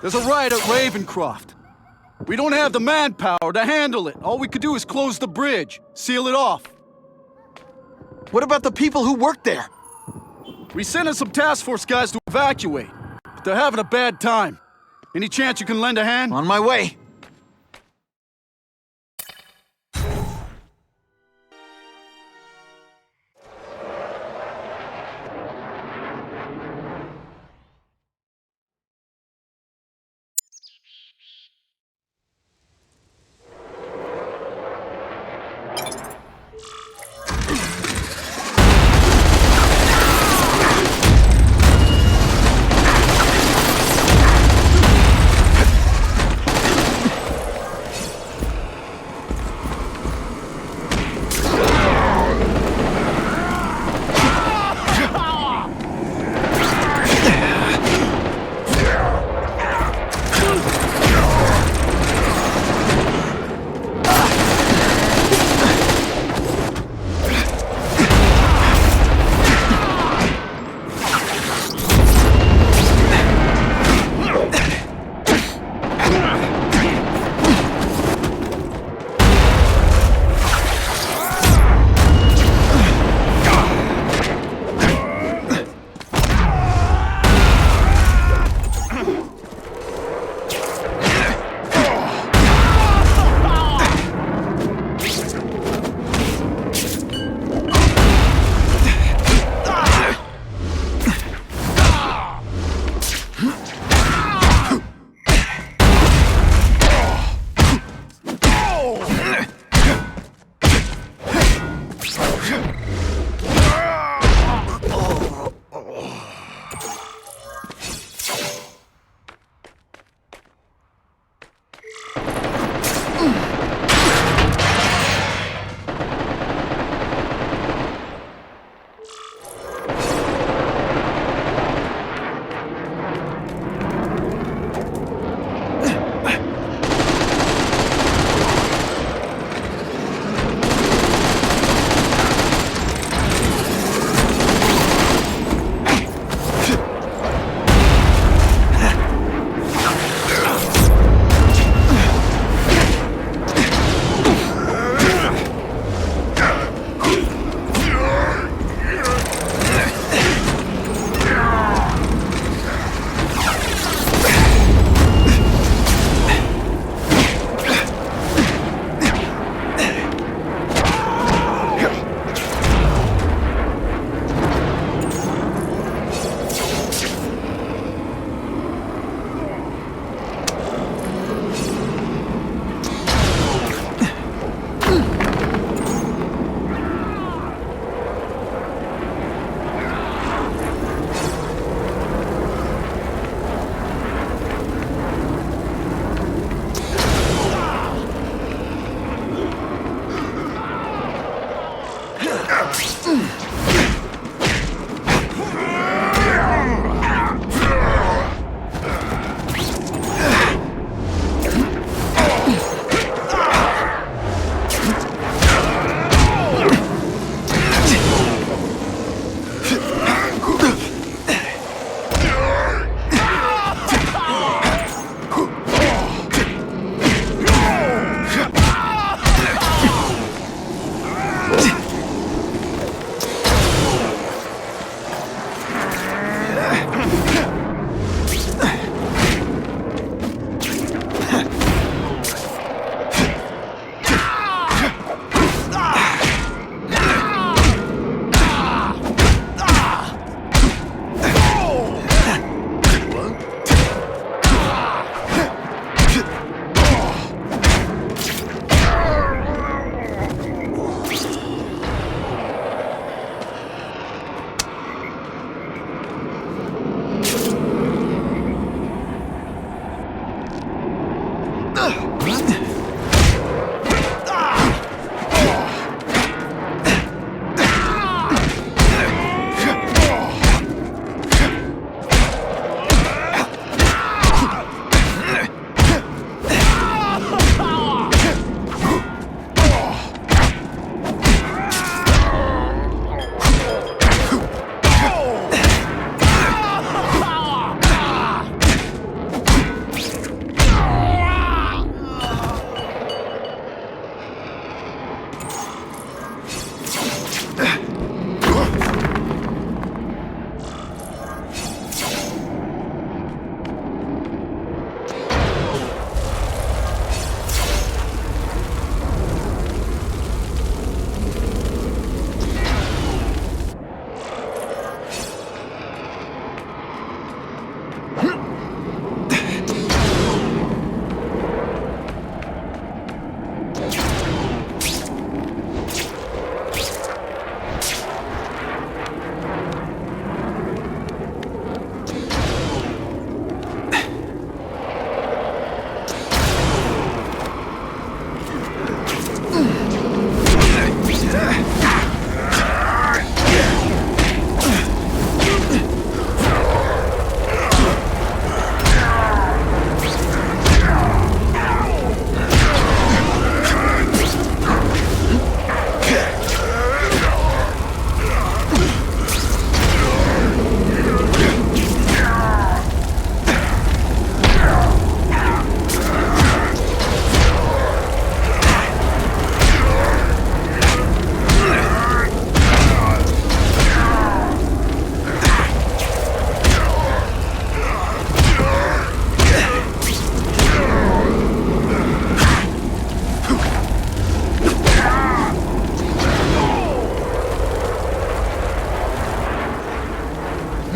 There's a riot at Ravencroft. We don't have the manpower to handle it. All we could do is close the bridge, seal it off. What about the people who work there? We sent in some task force guys to evacuate, but they're having a bad time. Any chance you can lend a hand? On my way.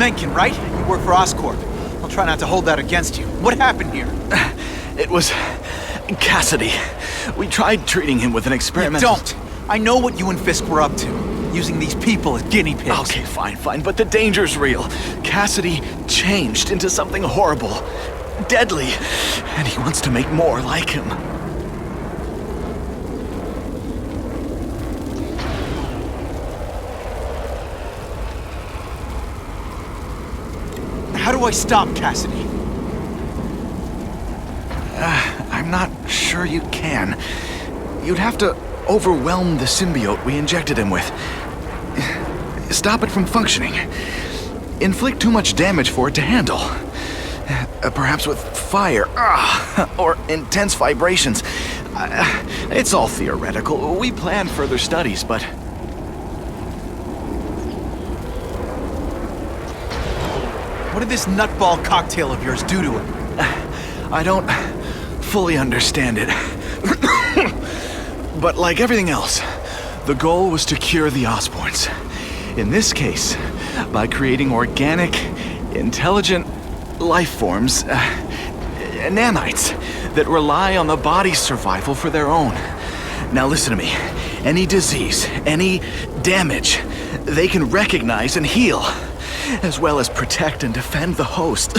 Mencken, right? You work for Oscorp. I'll try not to hold that against you. What happened here? It was Cassidy. We tried treating him with an experiment. Don't! I know what you and Fisk were up to. Using these people as guinea pigs. Okay, fine, but the danger's real. Cassidy changed into something horrible, deadly, and he wants to make more like him. How do I stop Cassidy? I'm not sure you can. You'd have to overwhelm the symbiote we injected him with. Stop it from functioning. Inflict too much damage for it to handle. Perhaps with fire, or intense vibrations. It's all theoretical. We plan further studies, but... What did this nutball cocktail of yours do to him? I don't fully understand it. But like everything else, the goal was to cure the Osborns. In this case, by creating organic, intelligent life forms, nanites, that rely on the body's survival for their own. Now listen to me. Any disease, any damage, they can recognize and heal, as well as protect and defend the host.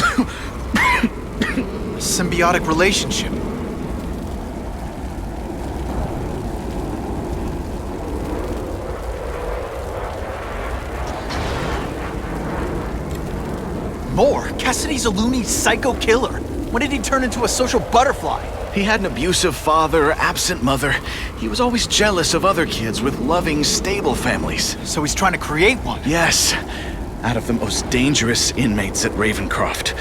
Symbiotic relationship. More? Cassidy's a loony psycho killer. When did he turn into a social butterfly? He had an abusive father, absent mother. He was always jealous of other kids with loving, stable families. So he's trying to create one? Yes, out of the most dangerous inmates at Ravencroft.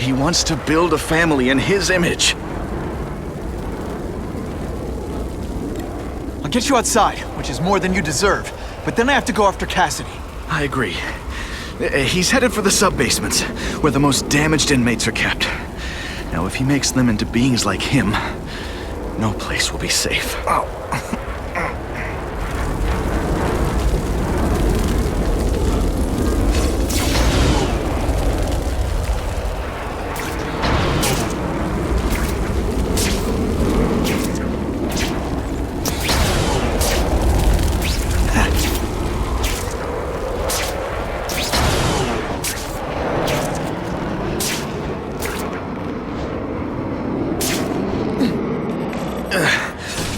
He wants to build a family in his image. I'll get you outside, which is more than you deserve. But then I have to go after Cassidy. I agree. He's headed for the sub-basements, where the most damaged inmates are kept. Now, if he makes them into beings like him, no place will be safe. Oh.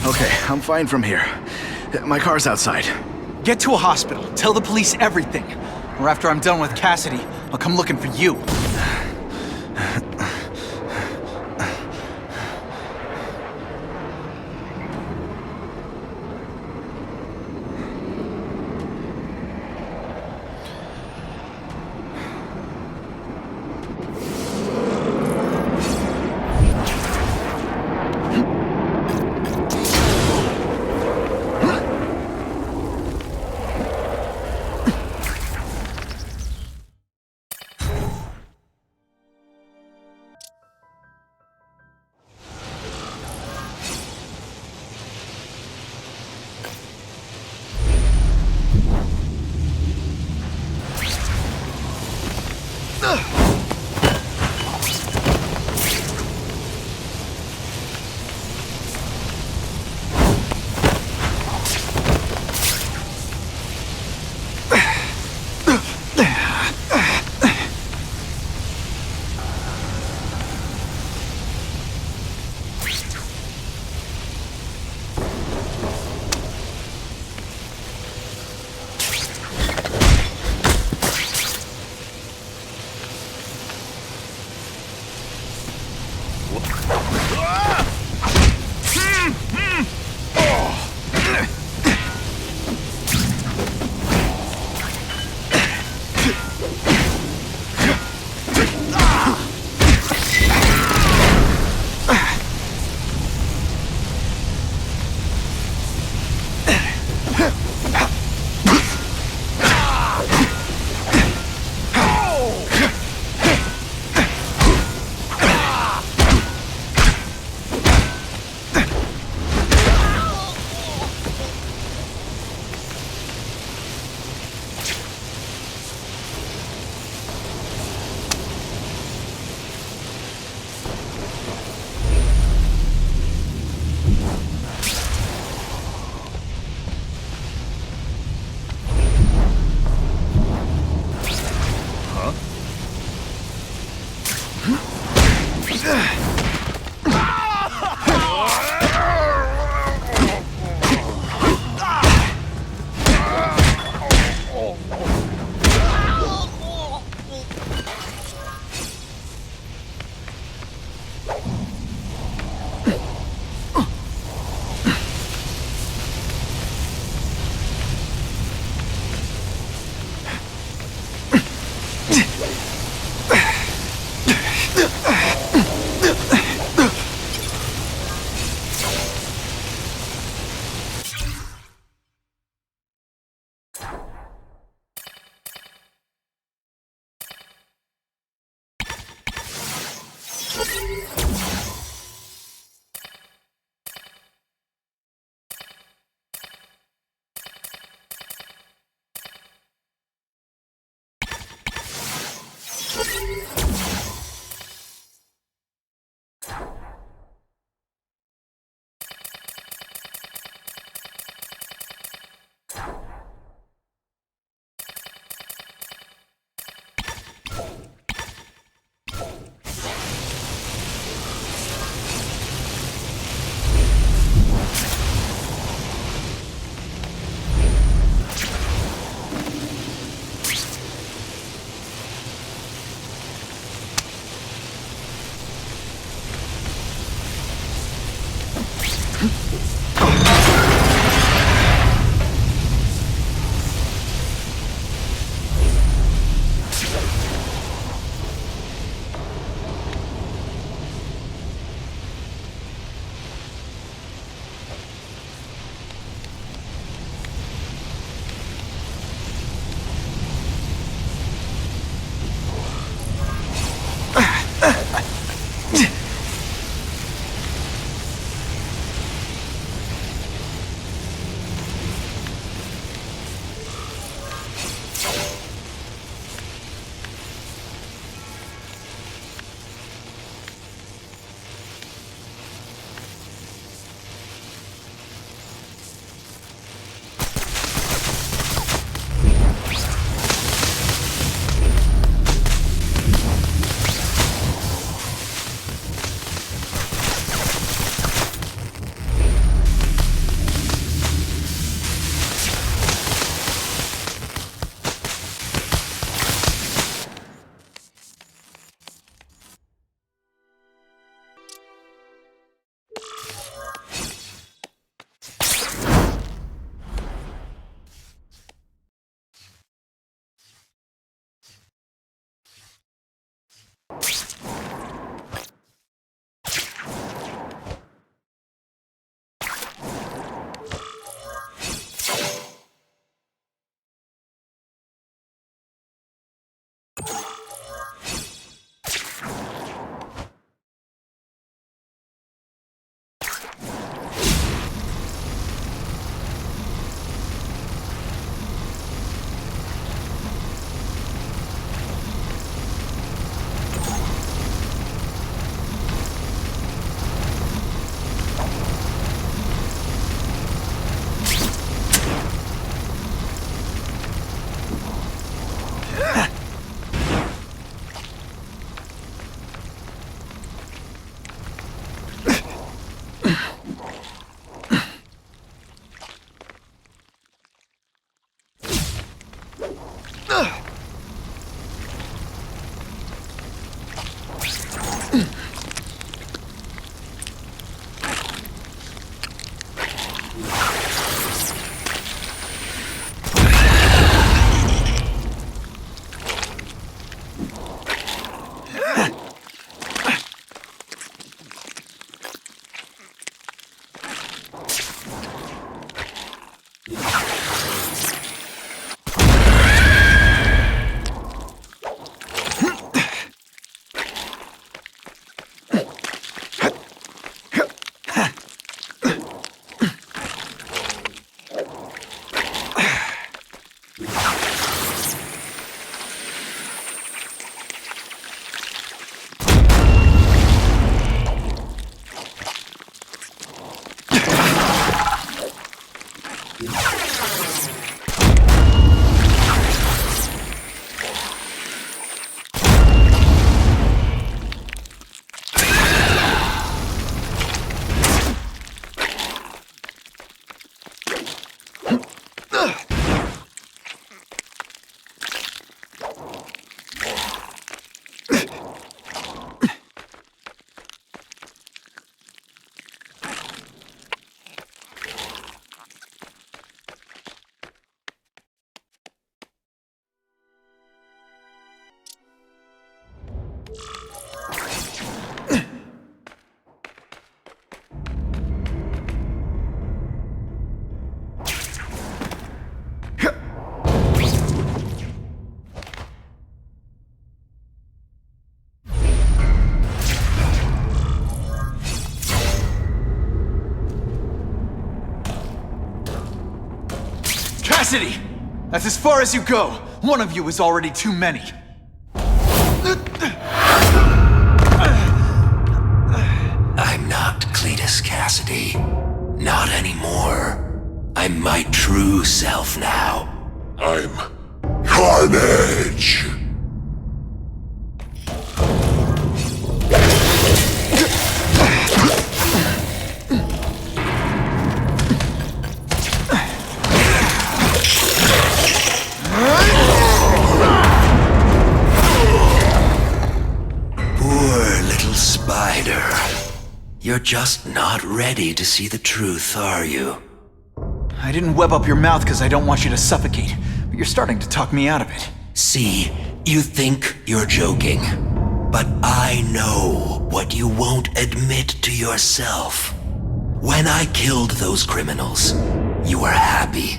Okay, I'm fine from here. My car's outside. Get to a hospital. Tell the police everything. Or after I'm done with Cassidy, I'll come looking for you. Cassidy! That's as far as you go. One of you is already too many. I'm not Cletus Cassidy. Not anymore. I'm my true self now. I'm Carnage! Poor little spider. You're just not ready to see the truth, are you? I didn't web up your mouth because I don't want you to suffocate, but you're starting to talk me out of it. See, you think you're joking. But I know what you won't admit to yourself. When I killed those criminals, you were happy.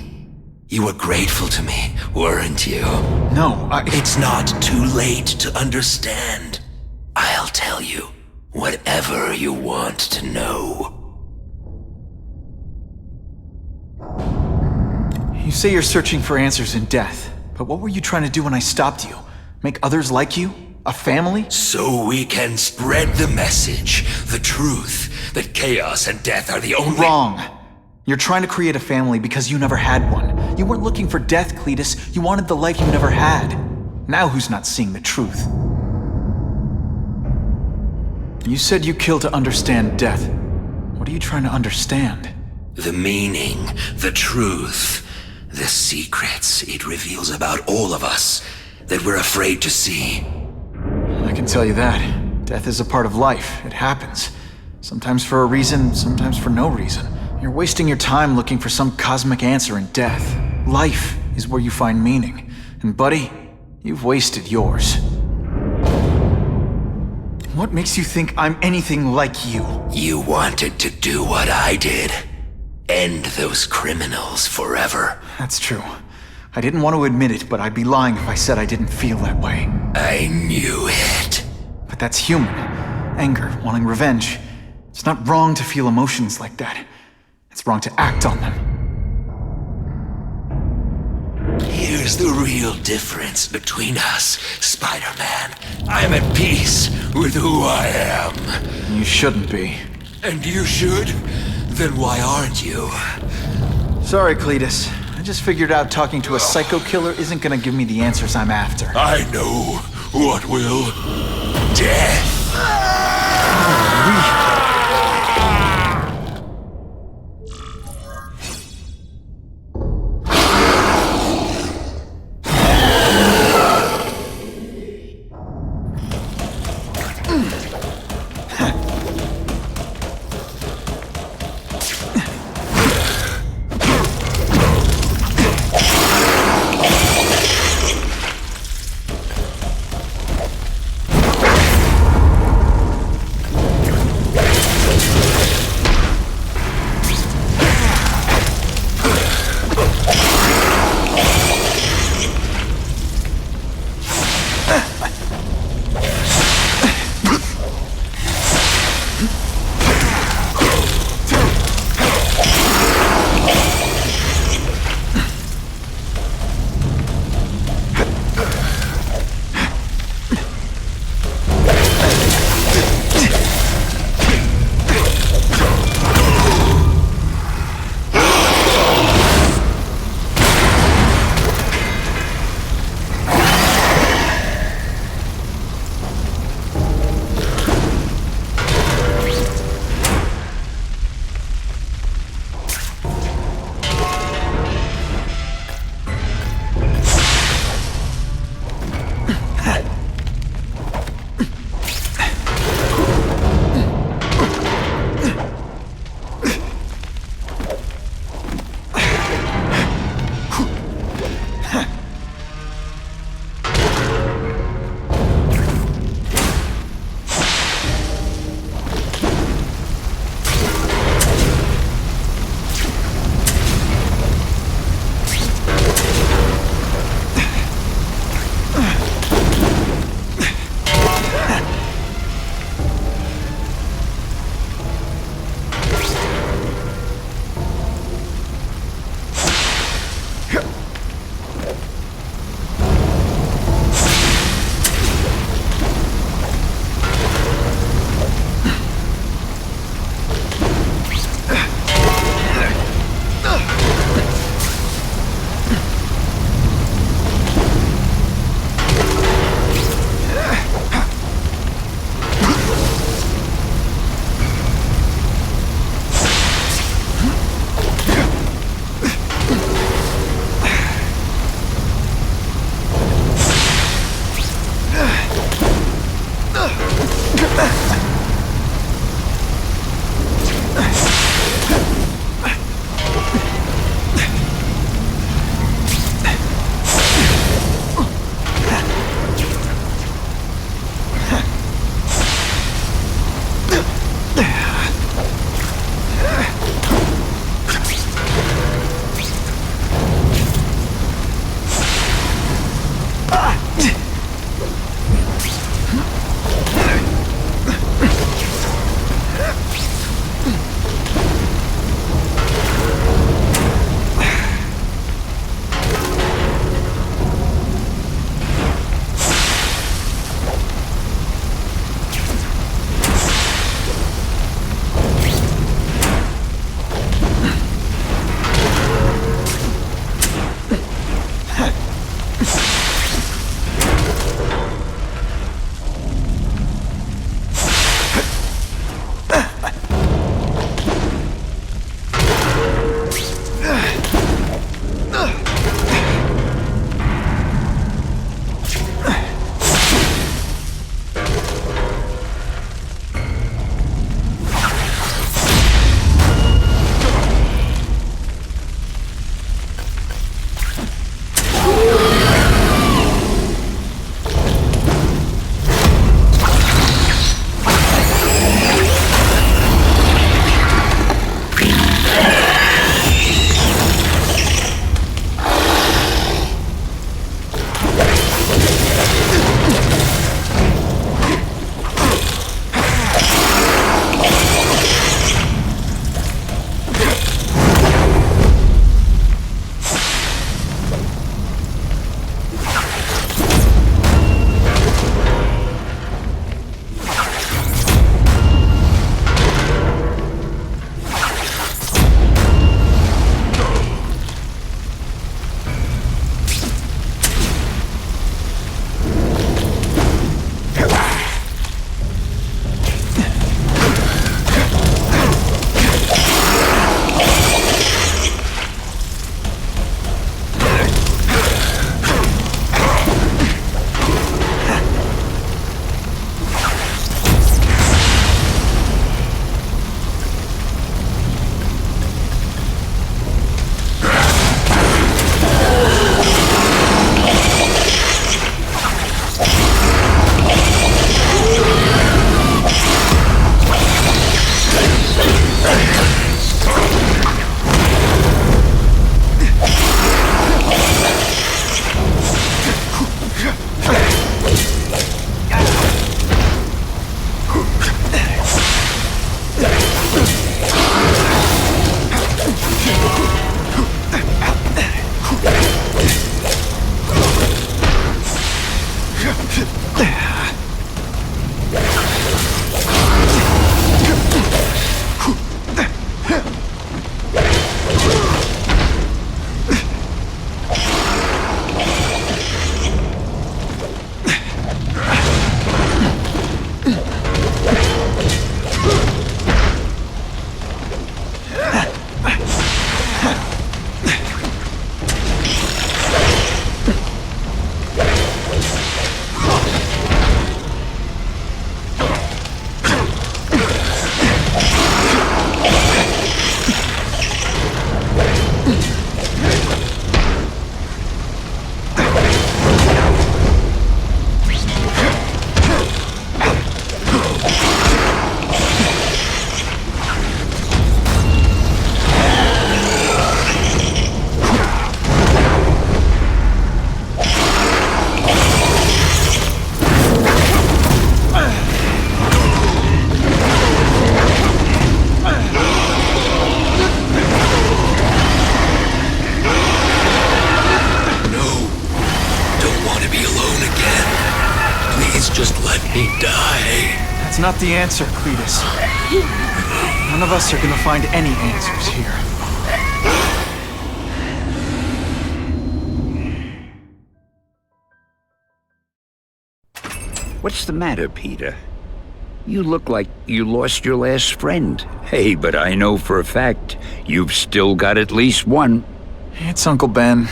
You were grateful to me, weren't you? No, It's not too late to understand. I'll tell you whatever you want to know. You say you're searching for answers in death, but what were you trying to do when I stopped you? Make others like you? A family? So we can spread the message, the truth, that chaos and death are the only— Wrong. You're trying to create a family because you never had one. You weren't looking for death, Cletus. You wanted the life you never had. Now who's not seeing the truth? You said you kill to understand death. What are you trying to understand? The meaning, the truth, the secrets it reveals about all of us that we're afraid to see. I can tell you that. Death is a part of life. It happens. Sometimes for a reason, sometimes for no reason. You're wasting your time looking for some cosmic answer in death. Life is where you find meaning. And buddy, you've wasted yours. What makes you think I'm anything like you? You wanted to do what I did. End those criminals forever. That's true. I didn't want to admit it, but I'd be lying if I said I didn't feel that way. I knew it. But that's human. Anger, wanting revenge. It's not wrong to feel emotions like that. It's wrong to act on them. Here's the real difference between us, Spider-Man. I'm at peace with who I am. You shouldn't be. And you should? Then why aren't you? Sorry, Cletus. I just figured out talking to a psycho killer isn't gonna give me the answers I'm after. I know what will. Death! not the answer, Cletus. None of us are gonna find any answers here. What's the matter, Peter? You look like you lost your last friend. Hey, but I know for a fact you've still got at least one. It's Uncle Ben.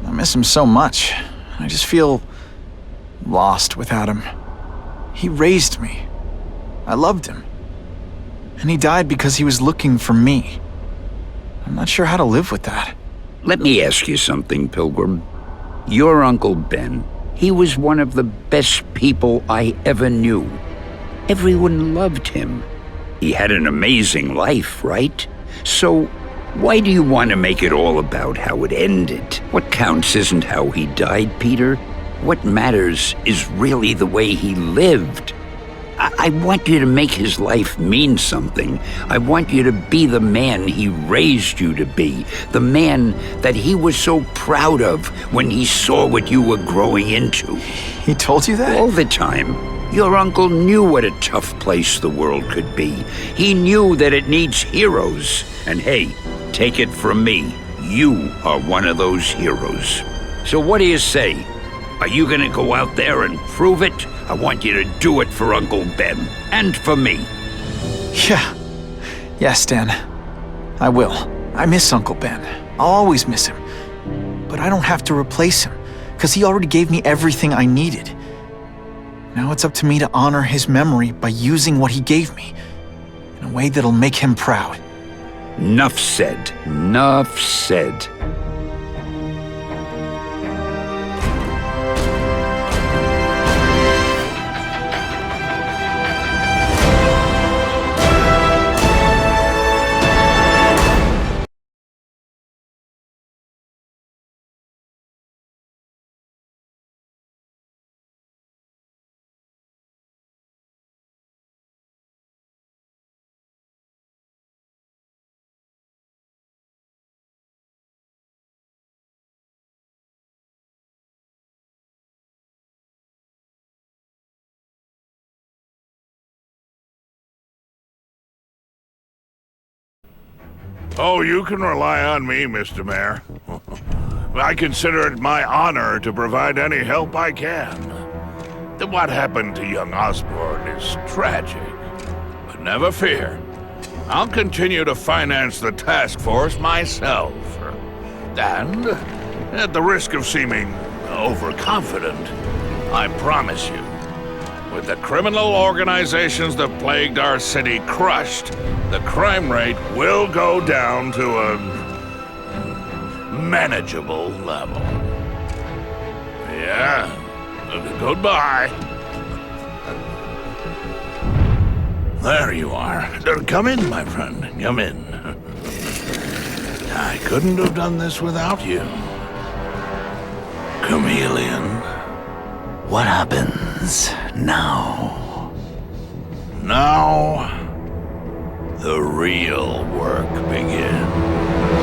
I miss him so much. I just feel lost without him. He raised me. I loved him. And he died because he was looking for me. I'm not sure how to live with that. Let me ask you something, Pilgrim. Your Uncle Ben, he was one of the best people I ever knew. Everyone loved him. He had an amazing life, right? So, why do you want to make it all about how it ended? What counts isn't how he died, Peter. What matters is really the way he lived. I want you to make his life mean something. I want you to be the man he raised you to be. The man that he was so proud of when he saw what you were growing into. He told you that? All the time. Your uncle knew what a tough place the world could be. He knew that it needs heroes. And hey, take it from me, you are one of those heroes. So what do you say? Are you gonna go out there and prove it? I want you to do it for Uncle Ben, and for me. Yeah. Yes, Dan. I will. I miss Uncle Ben. I'll always miss him. But I don't have to replace him, because he already gave me everything I needed. Now it's up to me to honor his memory by using what he gave me, in a way that'll make him proud. Nuff said. Nuff said. Oh, you can rely on me, Mr. Mayor. I consider it my honor to provide any help I can. What happened to young Osborn is tragic. But never fear. I'll continue to finance the task force myself. And, at the risk of seeming overconfident, I promise you, with the criminal organizations that plagued our city crushed, the crime rate will go down to a manageable level. Yeah, goodbye. There you are. Come in, my friend. Come in. I couldn't have done this without you. Chameleon. What happens now? Now, the real work begins.